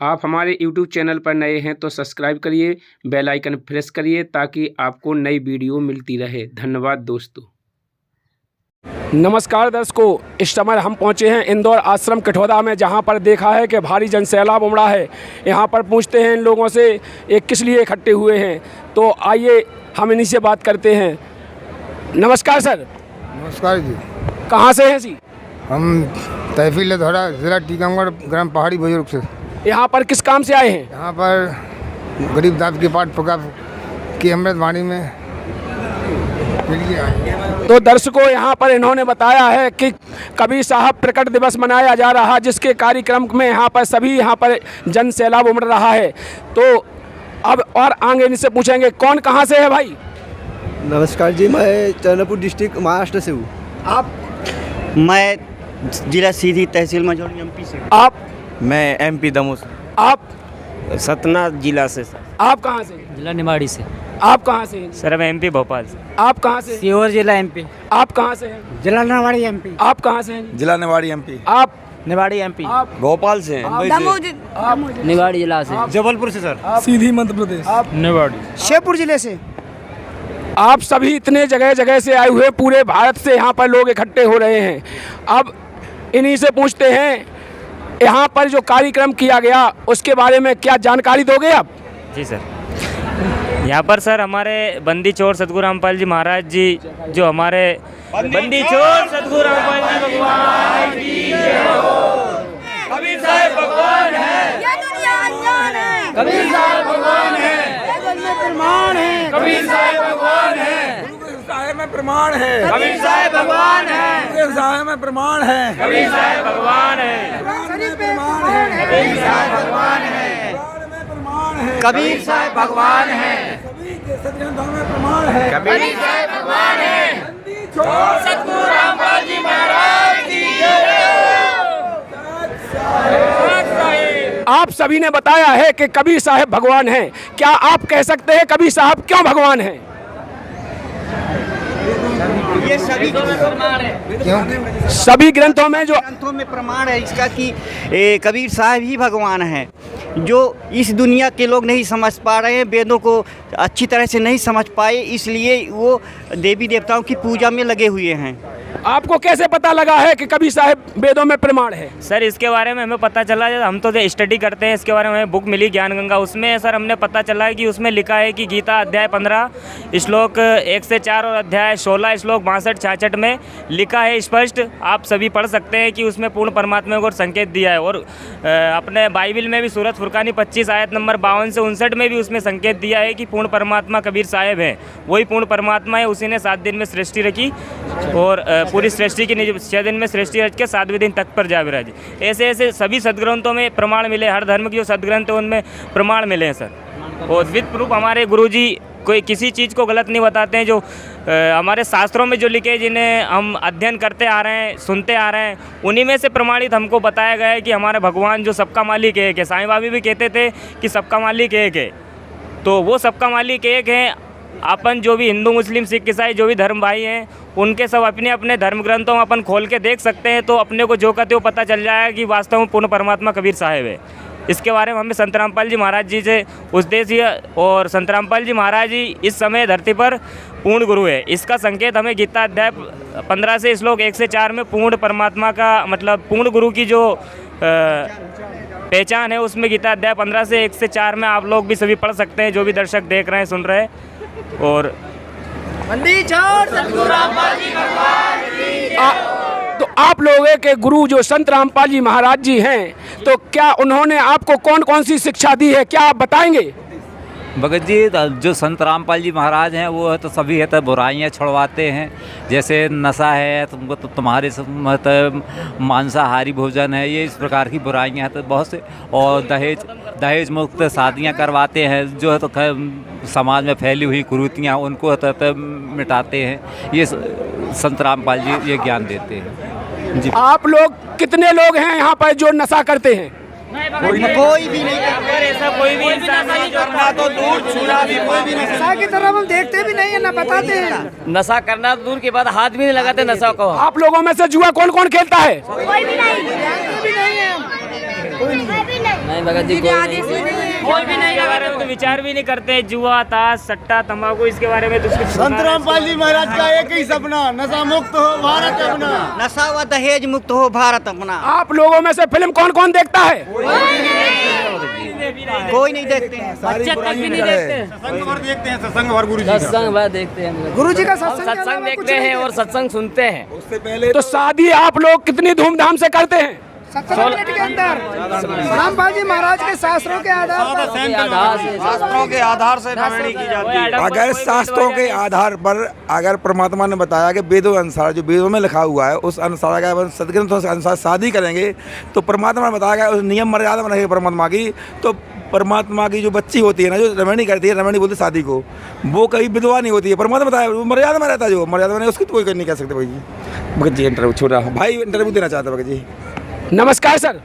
आप हमारे YouTube channel पर नए हैं तो सब्सक्राइब करिए, बेल आइकन प्रेस करिए ताकि आपको नई वीडियो मिलती रहे। धन्यवाद दोस्तों। नमस्कार दर्शकों, इस समय हम पहुंचे हैं इंदौर आश्रम कठौरा में, जहां पर देखा है कि भारी जनसैलाब उमड़ा है। यहां पर पूछते हैं इन लोगों से ये किस लिए इकट्ठे हुए हैं, तो आइए हम इन्हीं से बात करते हैं। नमस्कार सर। नमस्कार जी। कहां से हैं जी? हम तहसील लधौरा, जिला टीकमगढ़, ग्राम पहाड़ी बुजुर्ग से। यहाँ पर किस काम से आए हैं? यहाँ पर गरीब दास के पाठ प्रकाश की अमृतवाणी में मिलिए आए। तो दर्शकों, यहाँ पर इन्होंने बताया है कि कबीर साहब प्रकट दिवस मनाया जा रहा है, जिसके कार्यक्रम में यहाँ पर जन सैलाब उमड़ रहा है। तो अब और आगे इनसे पूछेंगे कौन कहाँ से है भाई? नमस्कार जी, मैं चंद्रपुर डिस्ट्रिक्ट महाराष्ट्र से हूँ। आप? मैं जिला सीधी तहसील मझौली एमपी से। आप? मैं एमपी दमोह से। आप? सतना जिला से। आप कहाँ से? जिला निवाड़ी से। आप कहाँ से हैं? सर मैं एमपी भोपाल से। आप कहाँ से? सीहोर जिला एमपी। आप कहाँ से हैं? जिला निवाड़ी एमपी। आप कहाँ से हैं? जिला निवाड़ी एमपी। आप? निवाड़ी एमपी। आप? भोपाल से। निवाड़ी जिला से। जबलपुर से सर। सीधी मध्य प्रदेश। आप? निवाड़ी। शेरपुर जिले से। आप सभी इतने जगह जगह से आए हुए, पूरे भारत से यहाँ पर लोग इकट्ठे हो रहे हैं। अब इन्हीं से पूछते हैं, यहाँ पर जो कार्यक्रम किया गया उसके बारे में क्या जानकारी दोगे आप? जी सर, यहाँ पर सर हमारे बंदी चोर सतगुरु रामपाल जी महाराज जी, जो हमारे बंदी चोर सतगुरु रामपाल जी भगवान की जय हो। कबीर साहब भगवान है, ये दुनिया अनजान है। कबीर साहब भगवान है, प्रमाण है। कबीर साहब भगवान है, में प्रमाण है। कबीर साहब भगवान है, में प्रमाण है। कबीर साहब भगवान है, कबीर साहब भगवान है। कबीर साहब भगवान है, प्रमाण है। कबीर साहब भगवान है, सतगुरु रामपाल जी महाराज की जय हो। आप सभी ने बताया है कि कबीर साहब भगवान हैं। क्या आप कह सकते हैं कबीर साहब क्यों भगवान हैं? ये सभी प्रमाण है। सभी ग्रंथों में प्रमाण है इसका कि कबीर साहब ही भगवान हैं, जो इस दुनिया के लोग नहीं समझ पा रहे हैं, वेदों को अच्छी तरह से नहीं समझ पाए, इसलिए वो देवी देवताओं की पूजा में लगे हुए हैं। आपको कैसे पता लगा है कि कबीर साहब वेदों में प्रमाण है? सर इसके बारे में हमें पता चला, हम तो स्टडी करते हैं इसके बारे में, हमें बुक मिली ज्ञान गंगा, उसमें सर हमने पता चला कि उसमें लिखा है कि गीता अध्याय 15 श्लोक 1 से 4 और अध्याय 16 श्लोक 62-66 में लिखा है स्पष्ट, आप सभी पढ़ सकते हैं कि उसमें पूर्ण परमात्मा को संकेत दिया है। और अपने बाइबिल में भी सूरत फुरकानी 25 आयत नंबर 52 से 59 में भी उसमें संकेत दिया है कि पूर्ण परमात्मा कबीर साहब हैं, वही पूर्ण परमात्मा है। उसी ने 7 दिन में सृष्टि रखी और पूरी सृष्टि की 6 दिन में सृष्टि रच के 7वें दिन तक पर जा विराजी। ऐसे ऐसे सभी सदग्रंथों में प्रमाण मिले, हर धर्म की जो सदग्रंथ है उनमें प्रमाण मिले हैं सर। और विद प्रूफ हमारे गुरुजी कोई किसी चीज़ को गलत नहीं बताते हैं, जो हमारे शास्त्रों में जो लिखे, जिन्हें हम अध्ययन करते आ रहे हैं, सुनते आ रहे हैं, उन्हीं में से प्रमाणित हमको बताया गया है कि हमारे भगवान जो सबका मालिक एक है। साईं बाबा भी कहते थे कि सबका मालिक एक है, तो वो सबका मालिक एक है। अपन जो भी हिंदू मुस्लिम सिख ईसाई जो भी धर्म भाई हैं, उनके सब अपने अपने धर्म ग्रंथों में अपन खोल के देख सकते हैं, तो अपने को जो कहते हो पता चल जाएगा कि वास्तव में पूर्ण परमात्मा कबीर साहब है। इसके बारे में हमें संत रामपाल जी महाराज जी से उपदेश दिया, और संत रामपाल जी महाराज जी इस समय धरती पर पूर्ण गुरु है। इसका संकेत हमें गीता अध्याय 15 से श्लोक 1 से 4 में पूर्ण परमात्मा का मतलब पूर्ण गुरु की जो पहचान है, उसमें गीता अध्याय 15 से 1 से 4 में आप लोग भी सभी पढ़ सकते हैं, जो भी दर्शक देख रहे हैं, सुन रहे हैं। और तो आप लोगों के गुरु जो संत रामपाल जी महाराज जी हैं, तो क्या उन्होंने आपको कौन कौन सी शिक्षा दी है, क्या आप बताएंगे? भगत जी, जो संत रामपाल जी महाराज हैं वो तो सभी है तो बुराइयाँ छुड़वाते हैं। जैसे नशा है तुमको तो तुम्हारे मतलब मांसाहारी भोजन है, ये इस प्रकार की बुराइयाँ हैं तो बहुत से, और दहेज मुक्त शादियाँ करवाते हैं, जो है तो समाज में फैली हुई कुरीतियाँ उनको तो मिटाते हैं। ये संत रामपाल जी ये ज्ञान देते हैं जी। आप लोग कितने लोग हैं यहाँ पर जो नशा करते हैं? कोई भी नहीं, ऐसा कोई भी इंसान नहीं जो करना तो दूर छूना भी कोई भी नहीं। नशा की तरफ हम देखते भी नहीं है, ना बताते हैं। नशा करना दूर की बात, हाथ भी नहीं लगाते नशा को। आप लोगों में से जुआ कौन कौन खेलता है? कोई भी नहीं, कोई भी नहीं है। नहीं भगत जी कोई भी नहीं, इसके बारे में तो विचार भी नहीं करते। जुआ, ताश, सट्टा, तंबाकू, इसके बारे में तो कुछ संत रामपाल जी महाराज का एक ही सपना, नशा मुक्त हो भारत अपना। नशा व दहेज मुक्त हो भारत अपना। आप लोगों में से फिल्म कौन कौन देखता है? कोई नहीं देखते हैं, बच्चे तक भी नहीं देखते। सत्संग भर देखते हैं, गुरु जी का सत्संग देखते हैं और सत्संग सुनते हैं। तो शादी आप लोग कितनी धूमधाम से करते हैं? 17 मिनट के अंदर रामपाल जी महाराज के शास्त्रों के आधार पर रमणी की जाती है। अगर शास्त्रों के आधार पर, अगर परमात्मा ने बताया कि वेदों अनुसार, जो वेदों में लिखा हुआ है उस अनुसार अगर सदग्रंथों के अनुसार शादी करेंगे तो परमात्मा ने बताया उस नियम मर्यादा में रहेगी परमात्मा की, तो परमात्मा की जो बच्ची होती है ना, जो रमणी करती है, रमणी बोलते शादी को, वो कभी विधवा नहीं होती है। परमात्मा बताया वो मर्यादा में रहता है, जो मर्यादा में नहीं उसकी तो कोई नहीं कह सकते। भाई जी भगत जी इंटरव्यू छोटा भाई इंटरव्यू देना चाहता भगत जी। नमस्कार सर।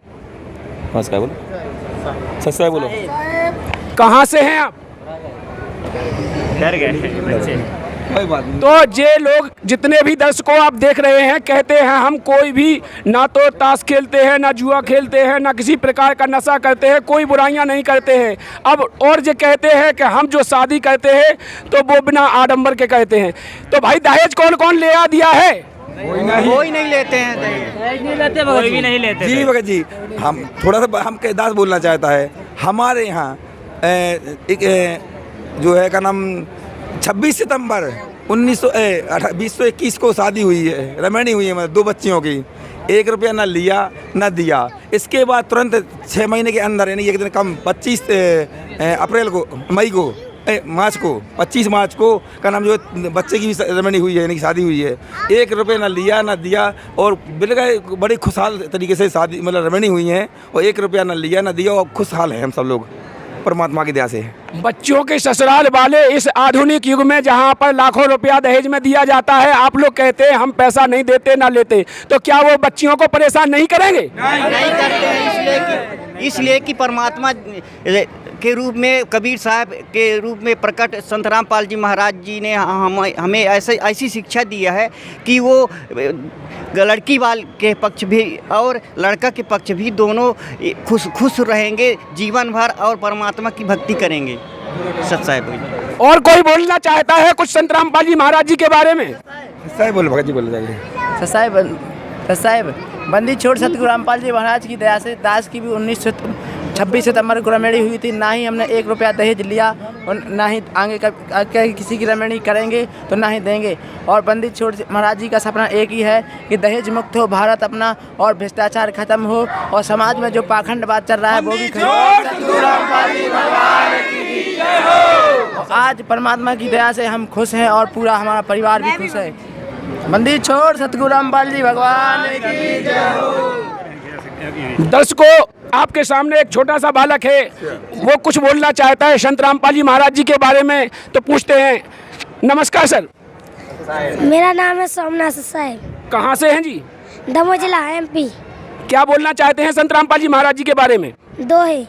नमस्कार, बोलो सच साहब, बोलो कहाँ से हैं आप? डर गए बच्चे। कोई बात नहीं। तो ये लोग जितने भी दर्शकों आप देख रहे हैं कहते हैं हम कोई भी ना तो ताश खेलते हैं, ना जुआ खेलते हैं, ना किसी प्रकार का नशा करते हैं, कोई बुराइयां नहीं करते हैं। अब और ये कहते हैं कि हम जो शादी करते हैं तो वो बिना आडंबर के कहते हैं। तो भाई दहेज कौन कौन ले आ दिया है? कोई नहीं लेते हैं, कोई भी नहीं लेते जी भगत जी, हम थोड़ा सा हम दास बोलना चाहता है। हमारे यहाँ एक जो है का नाम 26 सितंबर 2021 को शादी हुई है, रमणी हुई है, मतलब 2 बच्चियों की। 1 रुपया ना लिया ना दिया। इसके बाद तुरंत 6 महीने के अंदर, यानी एक दिन कम 25 अप्रैल को, मई को, मार्च को, 25 मार्च को का नाम जो बच्चे की भी रमणी हुई है, यानी कि शादी हुई है। 1 रुपये ना लिया ना दिया और बिल्कुल बड़ी खुशहाल तरीके से शादी, मतलब रमणी हुई है और 1 रुपया ना लिया ना दिया और खुशहाल है हम सब लोग परमात्मा की दया से। बच्चों के ससुराल वाले इस आधुनिक युग में जहाँ पर लाखों रुपया दहेज में दिया जाता है, आप लोग कहते हैं हम पैसा नहीं देते ना लेते, तो क्या वो बच्चियों को परेशान नहीं करेंगे? नहीं करते हैं, इसलिए कि परमात्मा के रूप में, कबीर साहब के रूप में प्रकट संत रामपाल जी महाराज जी ने हमें ऐसी शिक्षा दिया है कि वो लड़की वाल के पक्ष भी और लड़का के पक्ष भी दोनों खुश रहेंगे जीवन भर और परमात्मा की भक्ति करेंगे। सच साहब और कोई बोलना चाहता है कुछ संत रामपाल जी महाराज जी के बारे में? साहब बोलो भगत जी, बोल जाएंगे। साहब बंदी छोड़ सतगुरु रामपाल जी महाराज की दया से दास की भी 26 सितंबर को रमणी हुई थी। ना ही हमने 1 रुपया दहेज लिया और ना ही आगे किसी की रमणी करेंगे तो ना ही देंगे। और बंदी छोड़ महाराज जी का सपना एक ही है कि दहेज मुक्त हो भारत अपना और भ्रष्टाचार खत्म हो और समाज में जो पाखंडवाद चल रहा है वो भी आज परमात्मा की दया से हम खुश हैं और पूरा हमारा परिवार भी खुश है। मंदिर छोड़ सतगुरु रामपाल जी भगवान की जय हो। दर्शकों, आपके सामने एक छोटा सा बालक है, वो कुछ बोलना चाहता है संत रामपाल जी महाराज जी के बारे में, तो पूछते हैं। नमस्कार सर। मेरा नाम है सोमनाथ साहब। कहाँ से हैं जी? दमोह जिला MP। क्या बोलना चाहते हैं संत रामपाल जी महाराज जी के बारे में? 2 है।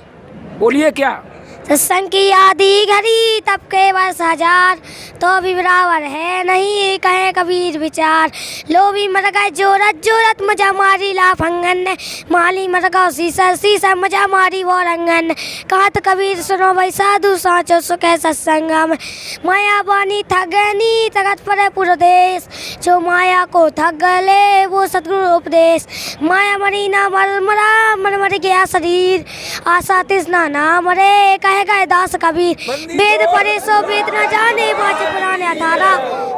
बोलिए क्या? सत्संग की आदि घड़ी तब के वर्ष 1000 तो भी बराबर है नहीं कहे कबीर विचार। लोभी मर गए जोरत जोरत मजा मारी लाफंगन ने माली मर गौ शीशा शीशा मजा मारी वो रंगन। कहत कबीर सुनो भाई साधु साचो सुखे सत्संग में माया बानी ठगनी तगत पड़े पूरा देश। जो माया को ठग गले वो सतगुरु उपदेश। माया मरी ना मर मरा मन मर गया शरीर आशा तृष्णा ना मरे कहे गए दास कबीर। वेद पढ़े सो वेद न जाने बाजे पुराने अठारा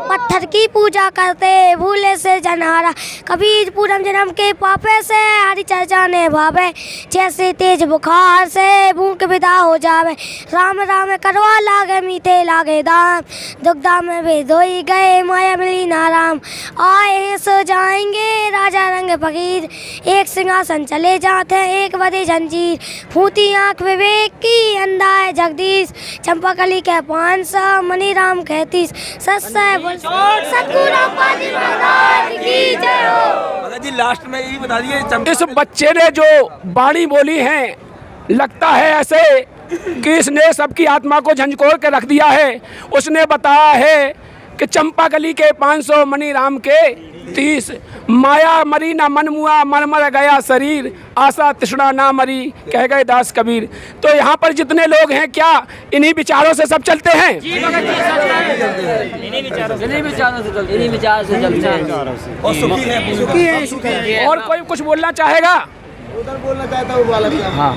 पत्थर की पूजा करते भूले से जनहारा। कबीर पूरम जन्म के पापे से हरि चर्चा ने भावे जैसे तेज बुखार से भूख विदा हो जावे। राम राम करवा लागे मीठे लागे दाम दुग्धा में वे धोई गए माया मिली नाराम। आए हैं सो जाएंगे राजा रंग फकीर एक सिंहासन चले जाते एक बड़ी जंजीर। फूटी आँख विवेक की अंधा है जगदीश चंपाकली के 500 मनी राम 31 सतगुरु रामपाल जी महाराज की जय हो। जी लास्ट में यही बता दिए, इस बच्चे ने जो वाणी बोली है लगता है ऐसे कि इसने सबकी आत्मा को झंझोर के रख दिया है। उसने बताया है कि चंपाकली के 500 मनी राम के 30 माया मरी ना मन मुआ, मन मर गया शरीर, आशा तृष्णा ना मरी, कह गए दास कबीर। तो यहाँ पर जितने लोग हैं क्या इन्हीं विचारों से सब चलते हैं? इन्हीं विचारों से चलते हैं और सुखी है। और कोई कुछ बोलना चाहेगा? उधर बोलना चाहता हूँ वाला हाँ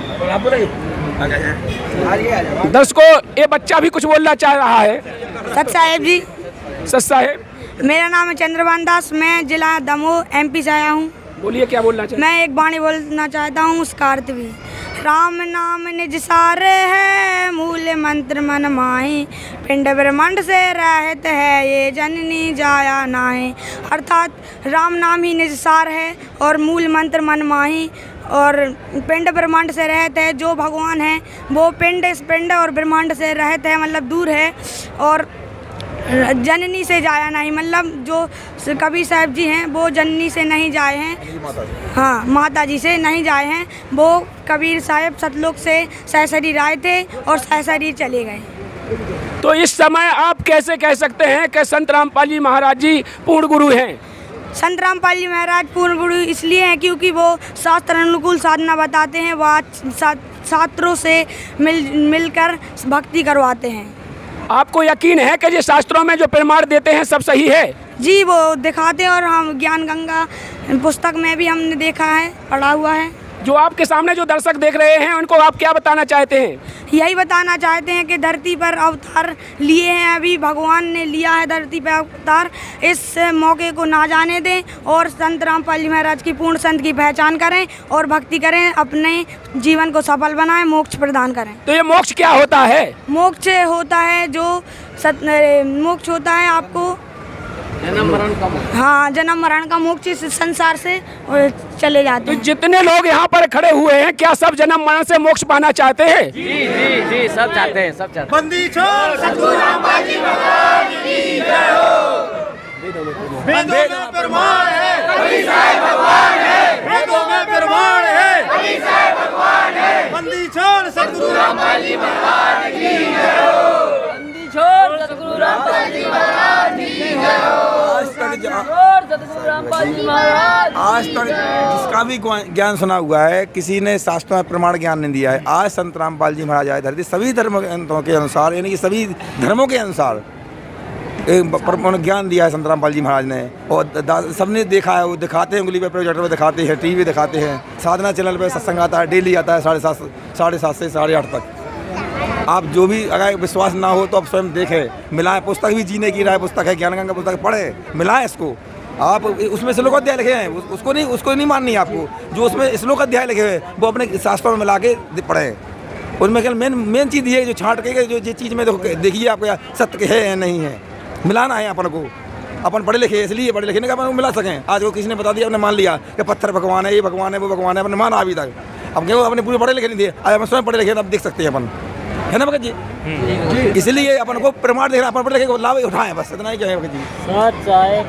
दर्शकों, ये बच्चा भी कुछ बोलना चाह रहा है। सच साहेब जी, सच साहेब, मेरा नाम है चंद्रभान दास, मैं जिला दमोह MP से आया हूँ। बोलिए क्या बोलना चाहिए? मैं एक बाणी बोलना चाहता हूँ, उसका अर्थ भी। राम नाम निज सारे है, मूल मंत्र मन माही, पिंड ब्रह्मांड से रहत है, ये जननी जाया नाहे। अर्थात राम नाम ही निज सार है और मूल मंत्र मन माही, और पिंड ब्रह्मांड से रहते है। जो भगवान है वो पिंड और ब्रह्मांड से रहते हैं, मतलब दूर है, और जननी से जाया नहीं, मतलब जो कबीर साहब जी हैं वो जननी से नहीं जाए हैं, हाँ माता जी से नहीं जाए हैं। वो कबीर साहब सतलोक से सहशरीर आए थे और सहशरीर चले गए। तो इस समय आप कैसे कह सकते हैं कि संत रामपाल जी महाराज जी पूर्ण गुरु हैं? संत रामपाल जी महाराज पूर्ण गुरु इसलिए हैं क्योंकि वो शास्त्र अनुकूल साधना बताते हैं, वह छात्रों से मिलकर भक्ति करवाते हैं। आपको यकीन है कि ये शास्त्रों में जो प्रमाण देते हैं सब सही है? जी, वो दिखाते हैं और हम ज्ञान गंगा पुस्तक में भी हमने देखा है, पढ़ा हुआ है। जो आपके सामने जो दर्शक देख रहे हैं उनको आप क्या बताना चाहते हैं? यही बताना चाहते हैं कि धरती पर अवतार लिए हैं, अभी भगवान ने लिया है धरती पर अवतार। इस मौके को ना जाने दें और संत रामपाल जी महाराज की पूर्ण संत की पहचान करें और भक्ति करें, अपने जीवन को सफल बनाएं, मोक्ष प्रदान करें। तो ये मोक्ष क्या होता है? मोक्ष होता है मोक्ष होता है आपको जन्म मरण का मोक्ष इस संसार से चले जाते हैं। तो जितने लोग यहाँ पर खड़े हुए हैं क्या सब जन्म मरण से मोक्ष पाना चाहते हैं? जी जी जी, सब चाहते हैं, सब चाहते हैं। बंदी छोड़ सतगुरु रामपाल जी महाराज की जय हो। वेदों में प्रमाण है, कबीर साहब भगवान है। वेदों में प्रमाण है, कबीर साहब भगवान है। बंदी छोड़ सतगुरु रामपाल जी महाराज की जय हो। बंदी छोड़ सतगुरु रामपाल जी महाराज की जय हो। आज तक जिसका भी ज्ञान सुना हुआ है, किसी ने शास्त्रों में प्रमाण ज्ञान नहीं दिया है। आज संत रामपाल जी महाराज आए धरती, सभी धर्मों के अनुसार, यानी कि सभी धर्मों के अनुसार ज्ञान दिया है संत रामपाल जी महाराज ने। और सबने देखा है, वो दिखाते हैं, उंगली पे प्रोजेक्टर पे दिखाते हैं, टीवी दिखाते हैं, साधना चैनल पे सत्संग आता है, डेली आता है 7:30 से 8:30 तक। आप जो भी अगर विश्वास ना हो तो आप स्वयं देखें, मिलाएं। पुस्तक भी जीने की राय पुस्तक है, ज्ञान गंगा पुस्तक पढ़े, मिलाएं इसको। आप उसमें श्लोक अध्याय लिखे हैं, उसको नहीं माननी है आपको। जो उसमें श्लोक अध्याय लिखे हुए वो अपने शास्त्रों में मिला के पढ़ें। उनमें केवल मेन चीज़ ये है जो छांट के जो चीज़ में देखिए आपको सत्य है या नहीं है, मिलाना है अपन को। अपन पढ़े लिखे इसलिए पढ़े लिखे नहीं अपन मिला सकें। आज वो किसी ने बता दिया, आपने मान लिया कि पत्थर भगवान है, ये भगवान है, वो भगवान है, अपने माना अभी तक। अब क्यों अपने पूरे पढ़े लिखे नहीं दिए, आज अपन स्वयं पढ़े लिखे, अब देख सकते हैं अपन, है ना भगत जी? इसलिए अपन को प्रमाण देख रहा, अपन पढ़े लिखे लाभ उठाएं, बस इतना ही क्या है भगत जी।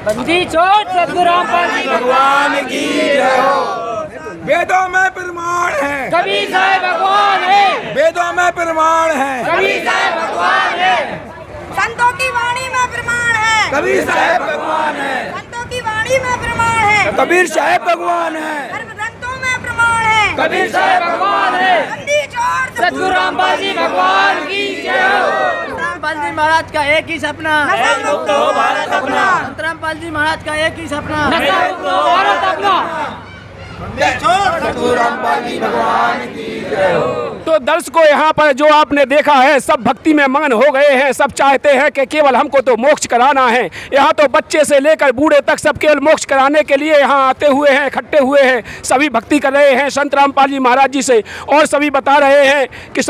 बंदी छोड़ सतगुरु रामपाल जी भगवान की जय हो। वेदों में प्रमाण है, कबीर साहब भगवान है। वेदों में प्रमाण है, कबीर साहब भगवान है। संतों की वाणी में प्रमाण है, कबीर साहब भगवान है। संतों की वाणी में प्रमाण है, कबीर साहब भगवान है। ग्रंथों में प्रमाण है, कबीर साहब भगवान है। बंदी छोड़ सतगुरु रामपाल जी भगवान की जय हो। रामपाल जी महाराज का एक ही सपना, नशा मुक्त हो भारत अपना। संत रामपाल जी महाराज का एक ही सपना, नशा मुक्त हो भारत अपना। सतगुरु रामपाल जी भगवान की जय हो। तो दर्शकों, यहाँ पर जो आपने देखा है सब भक्ति में मगन हो गए हैं। सब चाहते हैं कि केवल हमको तो मोक्ष कराना है। यहाँ तो बच्चे से लेकर बूढ़े तक सब केवल मोक्ष कराने के लिए यहाँ आते हुए हैं, इकट्ठे हुए हैं। सभी भक्ति कर रहे हैं संत रामपाल जी महाराज जी से, और सभी बता रहे हैं कि